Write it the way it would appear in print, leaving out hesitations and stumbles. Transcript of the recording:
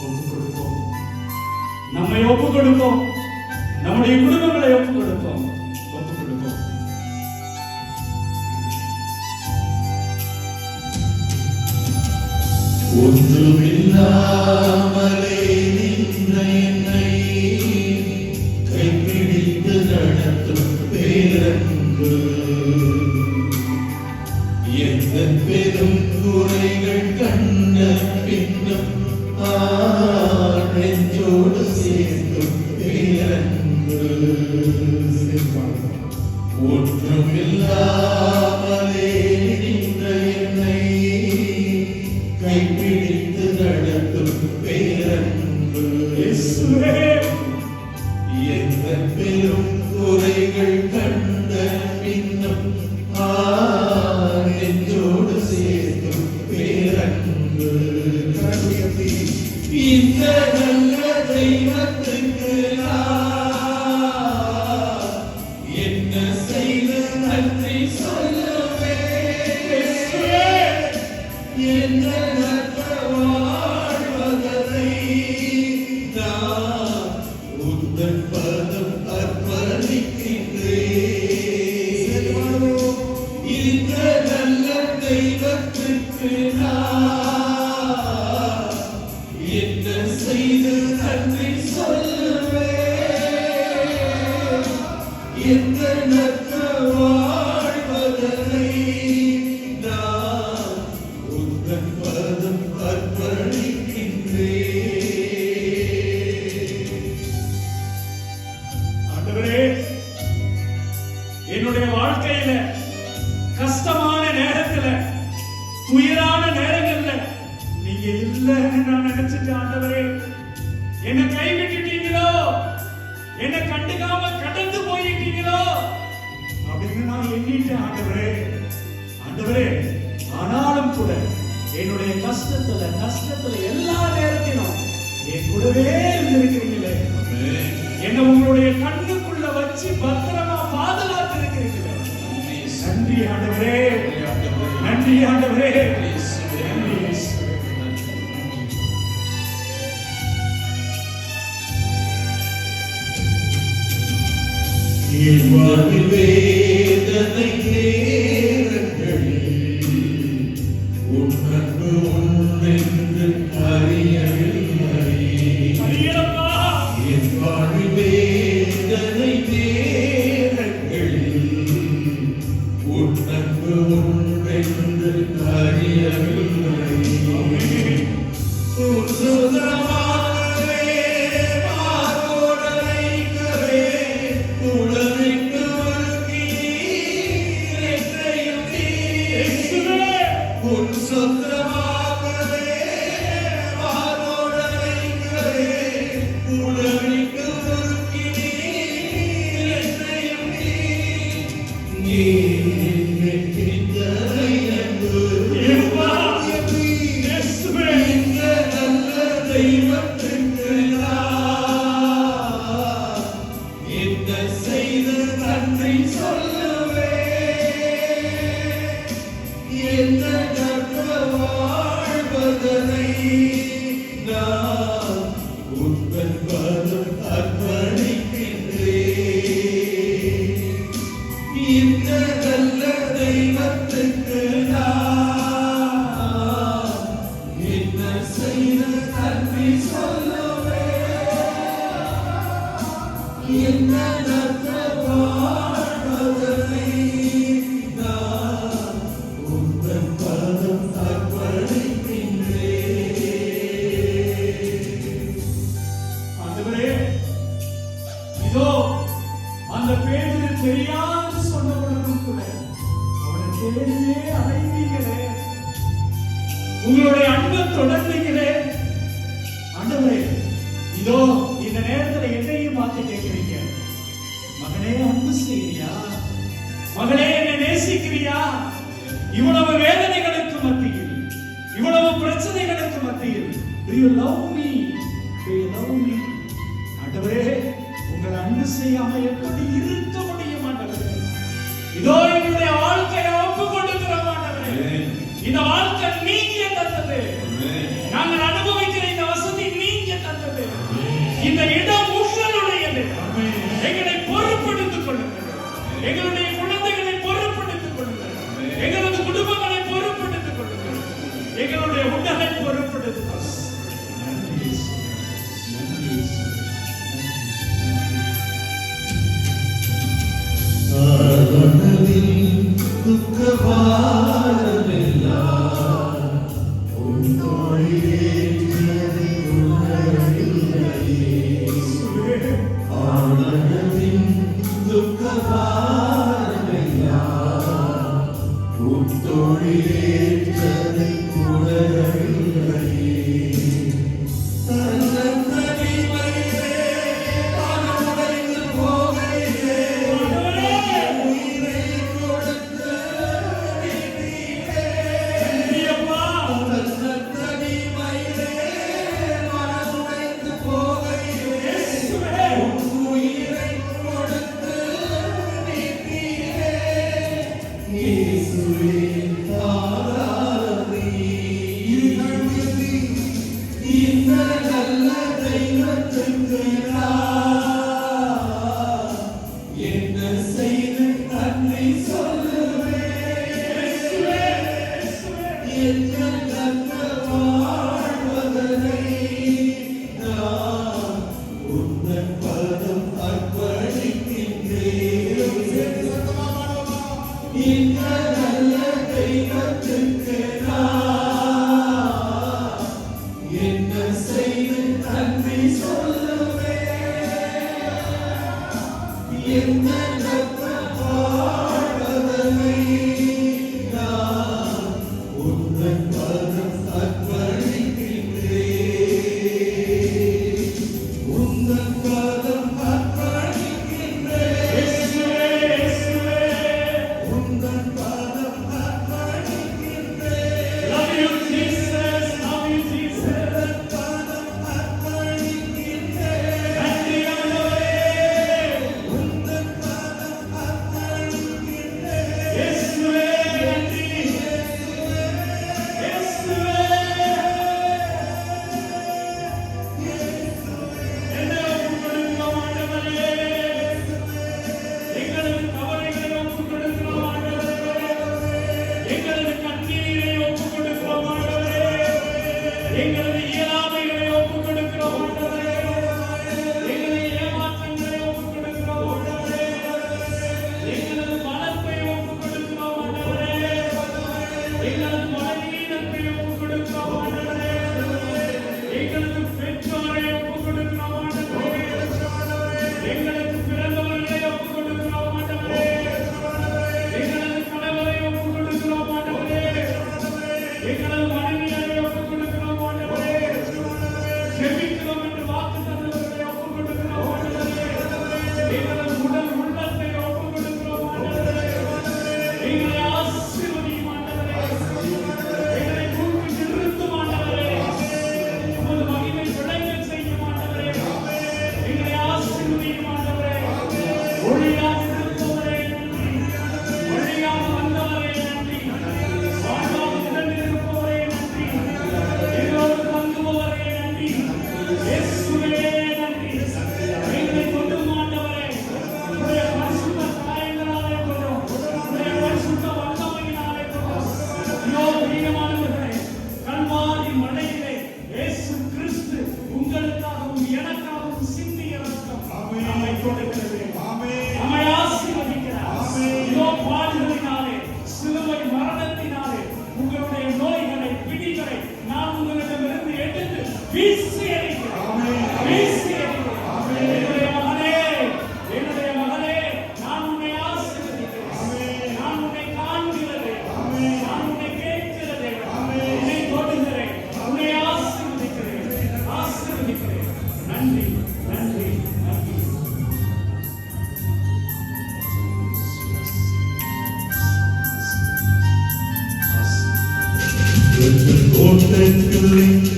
ஒப்புக் கொடுப்போம். நம்மை ஒப்புக் கொடுப்போம். நம்முடைய குடும்பங்களை ஒப்புக் கொடுப்போம். ஒப்புக் கொடுப்போம். ஒன்றுமில்லாமலே நின்ற என்னை கைப்பிடித்து நடத்தும் பேரன்பு, எந்த பெரும் குறைகள் கண்ட பின்னும் நெஞ்சோடு சேர்க்கும் பேரன்பு, ஒன்றுமில்லாமலே நின்ற என்னை கைப்பிடித்து நடத்தும் பேரன்பு, எந்த பெரும் குறைகள் கண்ட பின்னும் நெஞ்சோடு சேர்க்கும் பேரன்பு, இந்த நல்ல தெய்வத்துக்கு என்ன செய்து நன்றி சொல்லுவேன், என்ன வாழ்வதை நான் உந்தன் பதம் அர்ப்பணிக்கின்றேன், இந்த நல்ல தெய்வத்துக்கு நான் என்ன செய்து நன்றி சொல்லுவேன், எந்த நற்ற வாழ்வதை நான் உந்தன் பதம் அர்ப்பணிக்கின்றேன். ஆண்டவரே, என்னுடைய வாழ்க்கையில கஷ்டமான நேரத்துல, துயரான நேரங்கள்ல நீங்க இல்லைன்னு நான் நினைச்சிட்டேன். ஆண்டவரே, என்னை கைவிட்டுட்டீங்களோ, என்னை கண்டுக்காம கடந்து போயிட்டீங்களோ அப்படின்னு நான் எண்ணிட்டேன். ஆண்டவரே, ஆண்டவரே, ஆனாலும் கூட என்னுடைய கஷ்டத்துல எல்லா நேரத்திலும் என் கூடவே இருந்திருக்கிறீங்களே. என்ன உங்களுடைய கண்ணுக்குள்ள வச்சு பத்திரமா பாதுகாத்து இருக்கிறீங்களே. நன்றி ஆண்டவரே, நன்றி ஆண்டவரே, நன்றி இயேசுவே. என் வாழ்வில் வேதனை நேரங்களில் உன் அன்பு ஒன்றென்று அறியவில்லை, என் வாழ்வில் வேதனை நேரங்களில் உன் அன்பு ஒன்றென்று அறியவில்லை, உன் சுதமாகவே மாறோடலைக்கவே உலகிற்கு ஒழுங்கினையும் உன் சொந்தமாகவே மாறோடலைக்கவே உலகிற்கு ஒழுங்கினையும் நீ செய்து நன்றி சொல்லுவேன், என்ன வாழ்வதனை நான் உங்கள் பதம் அர்ப்பணிக்கின்றேன், இந்த நல்ல தெய்வத்துக்கு நான் என்ன செய்து நன்றி சொல்லுவேன், என்ன வாழ்வதனை நான் உங்கள் பதம் அர்ப்பணிக்கின்றேன். ஆண்டவரே, இதோ அந்த பேதுரு தெரியாது சொன்னவனுக்கும் கூட அவனை தேடியே அலைந்தீங்களே, உங்களுடைய அன்பை தொடர்ந்தீங்களே. ஆண்டவரே, இதோ இந்த நேரத்துல என்னையும் பார்த்து கேட்கிறீங்க, மகனே அன்பு செய்யறியா, மகளே என்னை நேசிக்கிறியா? இவ்வளவு வேதனைகளுக்கு மத்தியில், இவ்வளவு பிரச்சனைகளுக்கு மத்தியில் do you love me? Do you love me? ஆண்டவரே, உங்கள் அன்பு செய்யாம எப்படி இருக்க முடியும்? ஆண்டவரே, இதோ என்னுடைய வாழ்க்கையை ஒப்பு கொடுக்கிறோம். ஆண்டவரே, இந்த வாழ்க்கை நீங்க தந்தது, நாங்கள் அனுபவிக்கிற இந்த வசதி நீங்க இந்த இடம் உங்களுடையது. எங்களை பொறுப்படுத்திக் கொள்ளுங்கள். எங்களுடைய குழந்தைகளை பொறுப்படுத்திக் கொள்ளுங்கள். எங்களது குடும்பங்களை பொறுப்படுத்திக் கொள்ளுங்கள். எங்களுடைய உடலை பொறுப்படுத்திக் கொள்ளுங்கள். கோட்டைக்குள்ளே